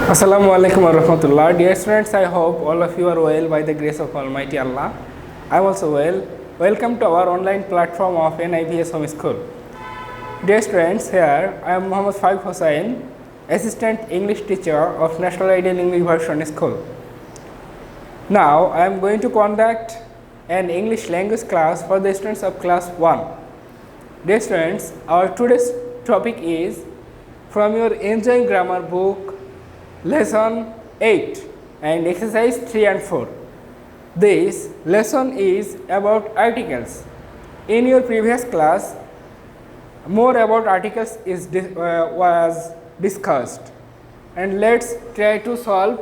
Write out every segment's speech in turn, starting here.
Assalamu alaikum wa rahmatullah. Dear students, I hope all of you are well by the grace of Almighty Allah. I am also well. Welcome to our online platform of NIVS Home School. Dear students, here I am Muhammad Faruk Hossain, Assistant English Teacher of National Ideal English Version School. Now, I am going to conduct an English language class for the students of class 1. Dear students, our today's topic is from your Enjoying Grammar book, Lesson 8 and exercise 3 and 4. This lesson is about articles. In your previous class, more about articles was discussed, and let's try to solve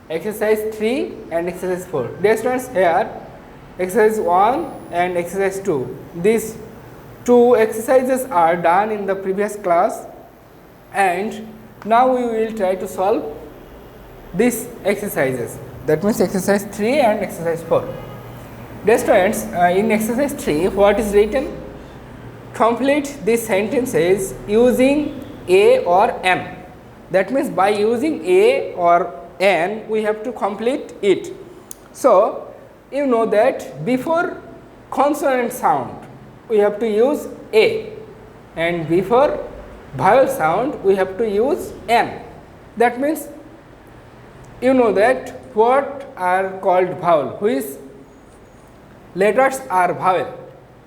exercise 3 and exercise 4. Dear students, here exercise 1 and exercise 2. These two exercises are done in the previous class, and now we will try to solve these exercises. That means exercise 3 and exercise 4. Dear students, in exercise 3, what is written? Complete these sentences using a or an. That means by using a or an, we have to complete it. So, you know that before consonant sound, we have to use a, and before vowel sound, we have to use an. That means you know that what are called vowel, which letters are vowel.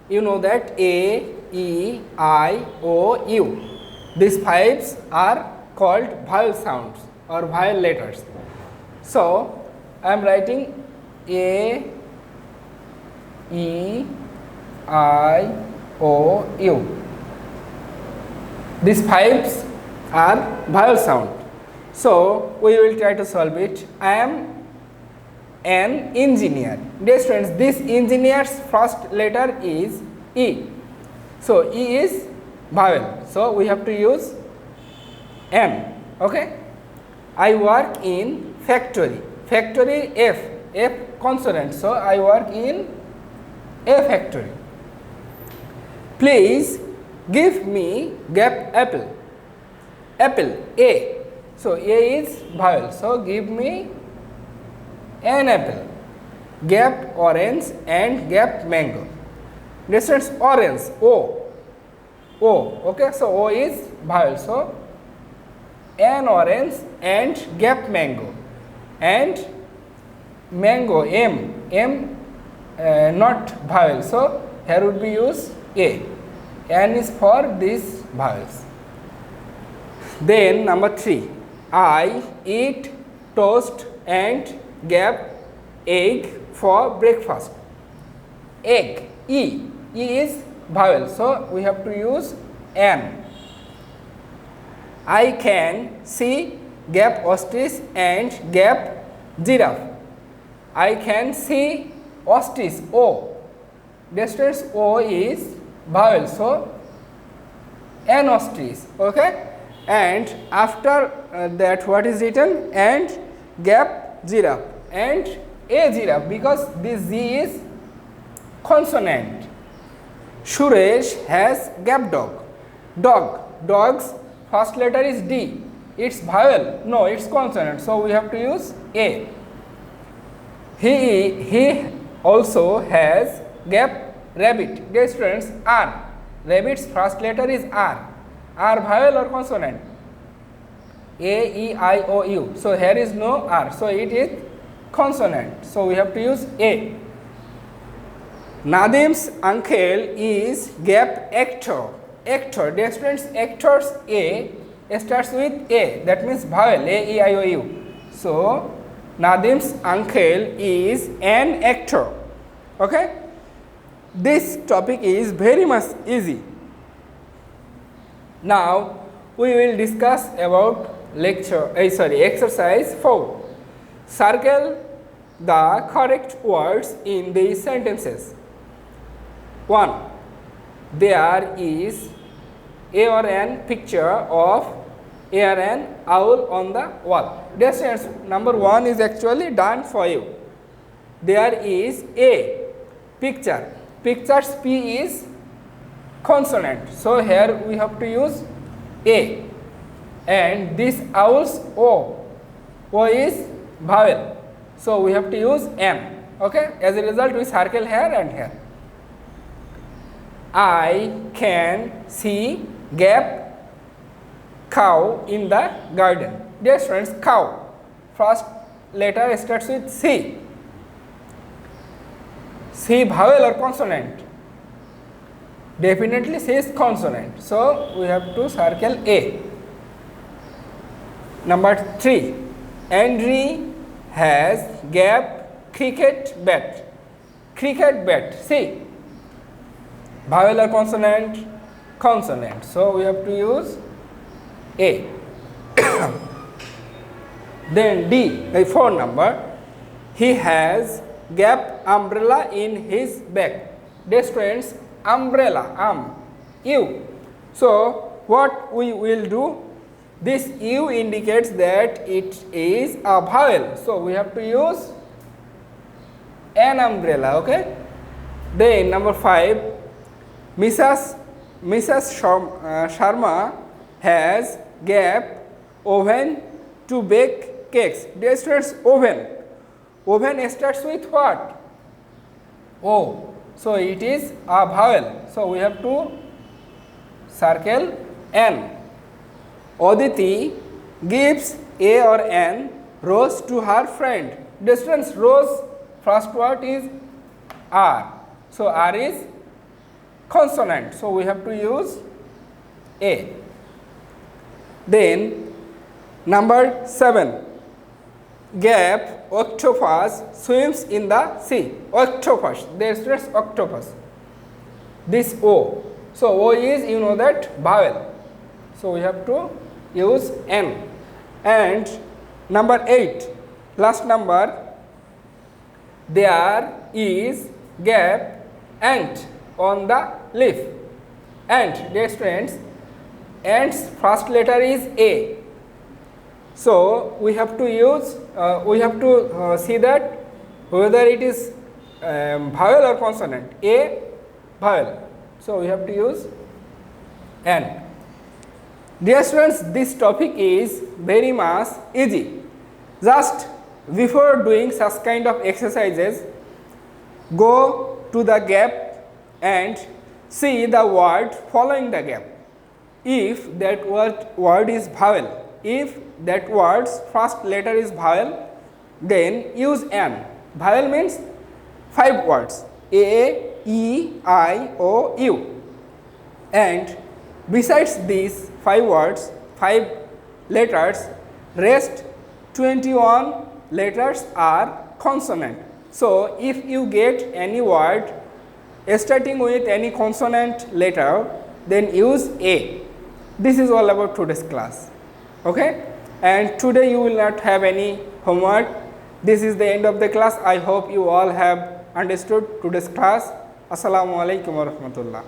You know that a, e, I, o, u. These five are called vowel sounds or vowel letters. So, I am writing a, e, I, o, u. These five are vowel sound. So, we will try to solve it. I am an engineer. Dear students, this engineer's first letter is E. So, E is vowel. So, we have to use N. Okay. I work in factory. Factory F. F consonant. So, I work in a factory. Please give me gap apple. Apple A. So, A is vowel. So, give me an apple. Gap orange and gap mango. Distance orange O. O. Okay. So, O is vowel. So, an orange and gap mango. And mango M. M not vowel. So, here would be used A. N is for these vowels. Then number 3. I eat toast and gap egg for breakfast. Egg E. E is vowel. So, we have to use N. I can see gap ostrich and gap giraffe. I can see ostrich O. Distance O is vowel. So, an ostrich. Okay. And after that, what is written? And gap giraffe and a giraffe, because this Z is consonant. Suresh has gap dog. Dog. Dog's first letter is D. It's vowel. No, it's consonant. So, we have to use A. He also has gap rabbit. Dear students, R. Rabbit's first letter is R. R vowel or consonant? A, E, I, O, U. So, here is no R. So, it is consonant. So, we have to use A. Nadim's uncle is gap actor. Actor. Dear students, actors A starts with A. That means vowel. A, E, I, O, U. So, Nadim's uncle is an actor. Okay. This topic is very much easy. Now, we will discuss about exercise 4. Circle the correct words in these sentences. 1. There is a or an picture of a or an owl on the wall. Dear students, number 1 is actually done for you. There is a picture. Pictures P is consonant. So, here we have to use A. and this owl's O. O is vowel. So we have to use N. Okay. As a result, we circle here and here. I can see gap cow in the garden. Dear students, cow. First letter starts with C. C vowel or consonant? Definitely C is consonant. So we have to circle A. Number 3. Andrew has gap cricket bat. Cricket bat. C. Vowel or consonant? Consonant. So we have to use A. Then D, the 4 number. He has gap umbrella in his bag. Dear students, umbrella, U. So what we will do? This U indicates that it is a vowel. So we have to use an umbrella. Okay. Then number 5. Mrs. Sharma has gap oven to bake cakes. Dear students, oven. Oven starts with what? O. So it is a vowel. So we have to circle N. Aditi gives A or N rose to her friend. Dear students, rose, first word is R. So R is consonant. So we have to use A. Then number 7. Gap octopus swims in the sea. Octopus. There is octopus. This O. So O is, you know that, vowel. So we have to use N. And number 8. Last number. There is gap ant on the leaf. Ant, dear students, ant's first letter is A. So we have to use, see that whether it is vowel or consonant. A, vowel. So we have to use N. Dear students, this topic is very much easy. Just before doing such kind of exercises, go to the gap and see the word following the gap. If that word is vowel, if that word's first letter is vowel, then use N. Vowel means 5 words. A, E, I, O, U. And besides these 5 words, 5 letters, rest 21 letters are consonant. So if you get any word starting with any consonant letter, then use A. This is all about today's class. Okay? And today you will not have any homework. This is the end of the class. I hope you all have understood today's class. Assalamu alaikum wa rahmatullah.